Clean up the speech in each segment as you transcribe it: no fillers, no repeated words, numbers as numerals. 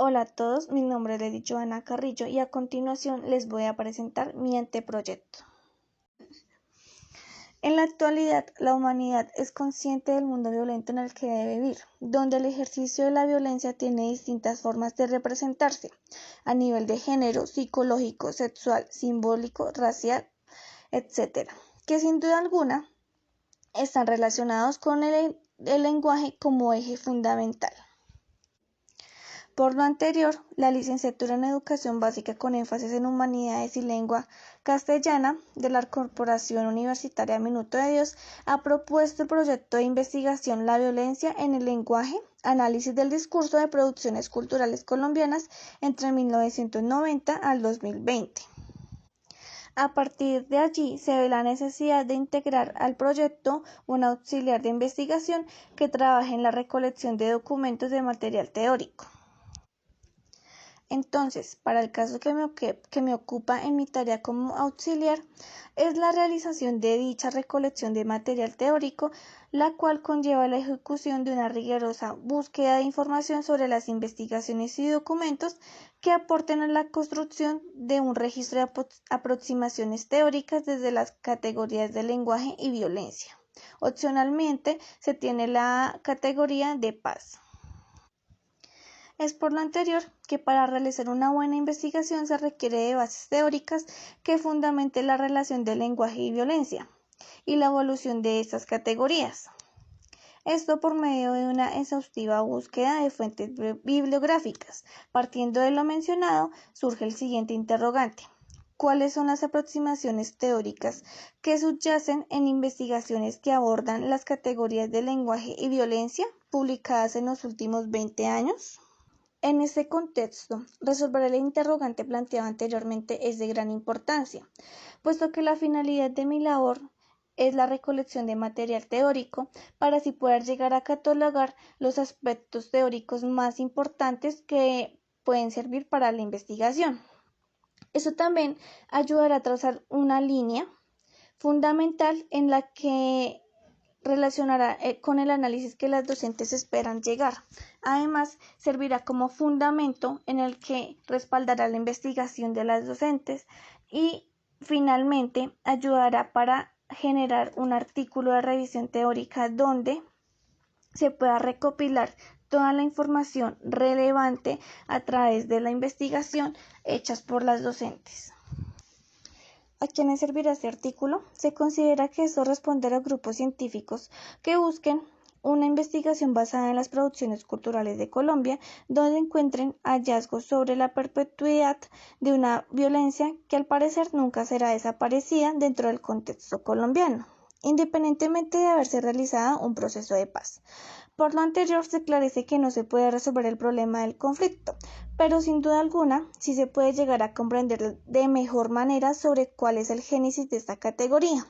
Hola a todos, mi nombre es Lady Joana Carrillo y a continuación les voy a presentar mi anteproyecto. En la actualidad, la humanidad es consciente del mundo violento en el que debe vivir, donde el ejercicio de la violencia tiene distintas formas de representarse, a nivel de género, psicológico, sexual, simbólico, racial, etc., que sin duda alguna están relacionados con el lenguaje como eje fundamental. Por lo anterior, la licenciatura en Educación Básica con énfasis en Humanidades y Lengua Castellana de la Corporación Universitaria Minuto de Dios ha propuesto el proyecto de investigación La violencia en el lenguaje, análisis del discurso de producciones culturales colombianas entre 1990 al 2020. A partir de allí se ve la necesidad de integrar al proyecto un auxiliar de investigación que trabaje en la recolección de documentos de material teórico. Entonces, para el caso que me ocupa en mi tarea como auxiliar, es la realización de dicha recolección de material teórico, la cual conlleva la ejecución de una rigurosa búsqueda de información sobre las investigaciones y documentos que aporten a la construcción de un registro de aproximaciones teóricas desde las categorías de lenguaje y violencia. Opcionalmente, se tiene la categoría de paz. Es por lo anterior que para realizar una buena investigación se requiere de bases teóricas que fundamenten la relación de lenguaje y violencia y la evolución de estas categorías. Esto por medio de una exhaustiva búsqueda de fuentes bibliográficas. Partiendo de lo mencionado, surge el siguiente interrogante. ¿Cuáles son las aproximaciones teóricas que subyacen en investigaciones que abordan las categorías de lenguaje y violencia publicadas en los últimos 20 años? En este contexto, resolver el interrogante planteado anteriormente es de gran importancia, puesto que la finalidad de mi labor es la recolección de material teórico para así poder llegar a catalogar los aspectos teóricos más importantes que pueden servir para la investigación. Eso también ayudará a trazar una línea fundamental en la que relacionará con el análisis que las docentes esperan llegar. Además, servirá como fundamento en el que respaldará la investigación de las docentes y finalmente ayudará para generar un artículo de revisión teórica donde se pueda recopilar toda la información relevante a través de la investigación hechas por las docentes. ¿A quiénes servirá este artículo? Se considera que esto responderá a grupos científicos que busquen una investigación basada en las producciones culturales de Colombia, donde encuentren hallazgos sobre la perpetuidad de una violencia que al parecer nunca será desaparecida dentro del contexto colombiano, independientemente de haberse realizado un proceso de paz. Por lo anterior, se esclarece que no se puede resolver el problema del conflicto, pero sin duda alguna sí se puede llegar a comprender de mejor manera sobre cuál es el génesis de esta categoría.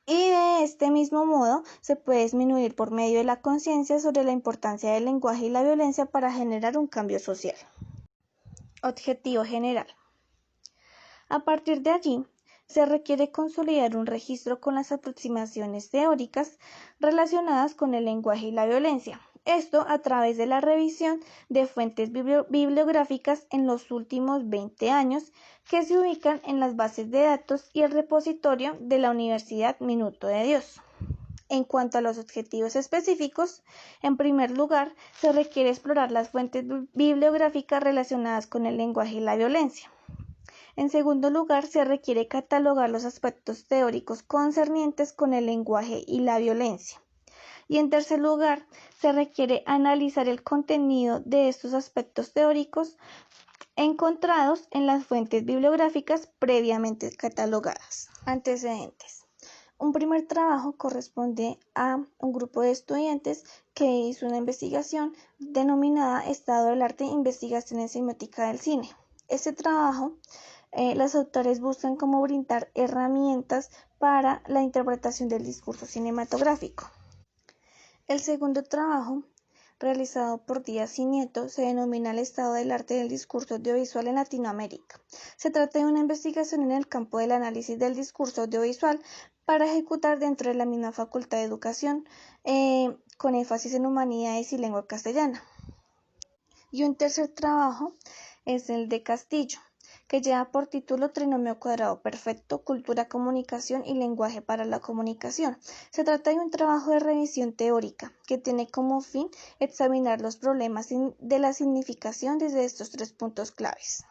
Y de este mismo modo se puede disminuir por medio de la conciencia sobre la importancia del lenguaje y la violencia para generar un cambio social. Objetivo general. A partir de allí, se requiere consolidar un registro con las aproximaciones teóricas relacionadas con el lenguaje y la violencia. Esto a través de la revisión de fuentes bibliográficas en los últimos 20 años que se ubican en las bases de datos y el repositorio de la Universidad Minuto de Dios. En cuanto a los objetivos específicos, en primer lugar, se requiere explorar las fuentes bibliográficas relacionadas con el lenguaje y la violencia. En segundo lugar, se requiere catalogar los aspectos teóricos concernientes con el lenguaje y la violencia. Y en tercer lugar, se requiere analizar el contenido de estos aspectos teóricos encontrados en las fuentes bibliográficas previamente catalogadas. Antecedentes. Un primer trabajo corresponde a un grupo de estudiantes que hizo una investigación denominada Estado del Arte e Investigación en Semiótica del Cine. Este trabajo los autores buscan cómo brindar herramientas para la interpretación del discurso cinematográfico. El segundo trabajo, realizado por Díaz y Nieto, se denomina El estado del arte del discurso audiovisual en Latinoamérica. Se trata de una investigación en el campo del análisis del discurso audiovisual para ejecutar dentro de la misma Facultad de Educación, con énfasis en Humanidades y Lengua Castellana. Y un tercer trabajo es el de Castillo, que lleva por título Trinomio cuadrado perfecto, cultura, comunicación y lenguaje para la comunicación. Se trata de un trabajo de revisión teórica que tiene como fin examinar los problemas de la significación desde estos 3 puntos claves.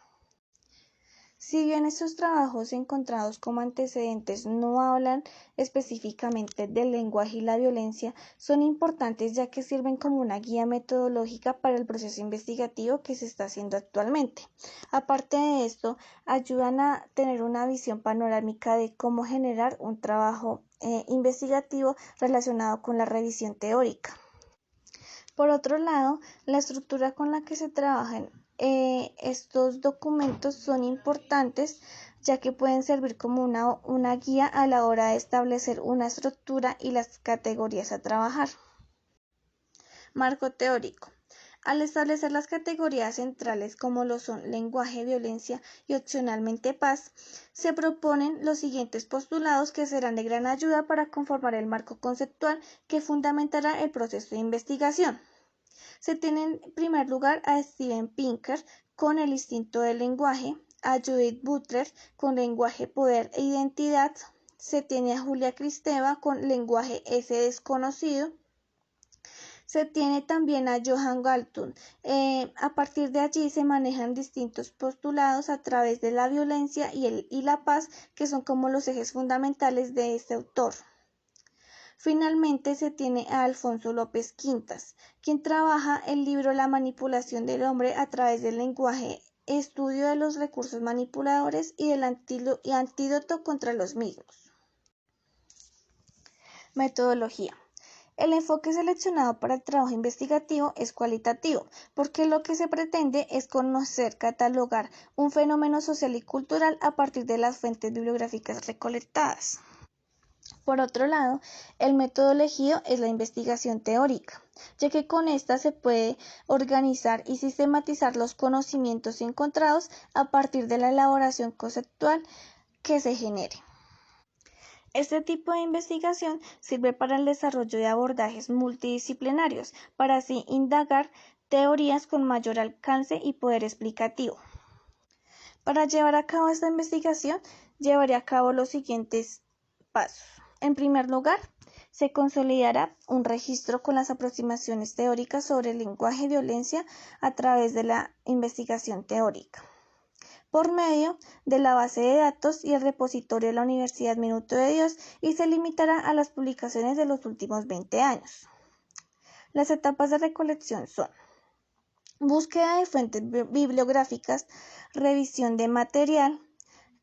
Si bien estos trabajos encontrados como antecedentes no hablan específicamente del lenguaje y la violencia, son importantes ya que sirven como una guía metodológica para el proceso investigativo que se está haciendo actualmente. Aparte de esto, ayudan a tener una visión panorámica de cómo generar un trabajo investigativo relacionado con la revisión teórica. Por otro lado, la estructura con la que se trabajan estos documentos son importantes ya que pueden servir como una guía a la hora de establecer una estructura y las categorías a trabajar. Marco teórico. Al establecer las categorías centrales como lo son lenguaje, violencia y opcionalmente paz, se proponen los siguientes postulados que serán de gran ayuda para conformar el marco conceptual que fundamentará el proceso de investigación. Se tiene en primer lugar a Steven Pinker con el instinto del lenguaje, a Judith Butler con lenguaje, poder e identidad, se tiene a Julia Kristeva con lenguaje S desconocido, se tiene también a Johan Galtung. A partir de allí se manejan distintos postulados a través de la violencia y la paz, que son como los ejes fundamentales de este autor. Finalmente se tiene a Alfonso López Quintas, quien trabaja el libro La manipulación del hombre a través del lenguaje, estudio de los recursos manipuladores y del antídoto contra los mismos. Metodología. El enfoque seleccionado para el trabajo investigativo es cualitativo, porque lo que se pretende es conocer, catalogar un fenómeno social y cultural a partir de las fuentes bibliográficas recolectadas. Por otro lado, el método elegido es la investigación teórica, ya que con esta se puede organizar y sistematizar los conocimientos encontrados a partir de la elaboración conceptual que se genere. Este tipo de investigación sirve para el desarrollo de abordajes multidisciplinarios, para así indagar teorías con mayor alcance y poder explicativo. Para llevar a cabo esta investigación, llevaré a cabo los siguientes pasos. En primer lugar, se consolidará un registro con las aproximaciones teóricas sobre el lenguaje y violencia a través de la investigación teórica, por medio de la base de datos y el repositorio de la Universidad Minuto de Dios, y se limitará a las publicaciones de los últimos 20 años. Las etapas de recolección son: búsqueda de fuentes bibliográficas, revisión de material,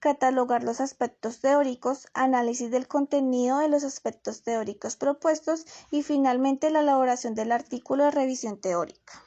catalogar los aspectos teóricos, análisis del contenido de los aspectos teóricos propuestos y finalmente la elaboración del artículo de revisión teórica.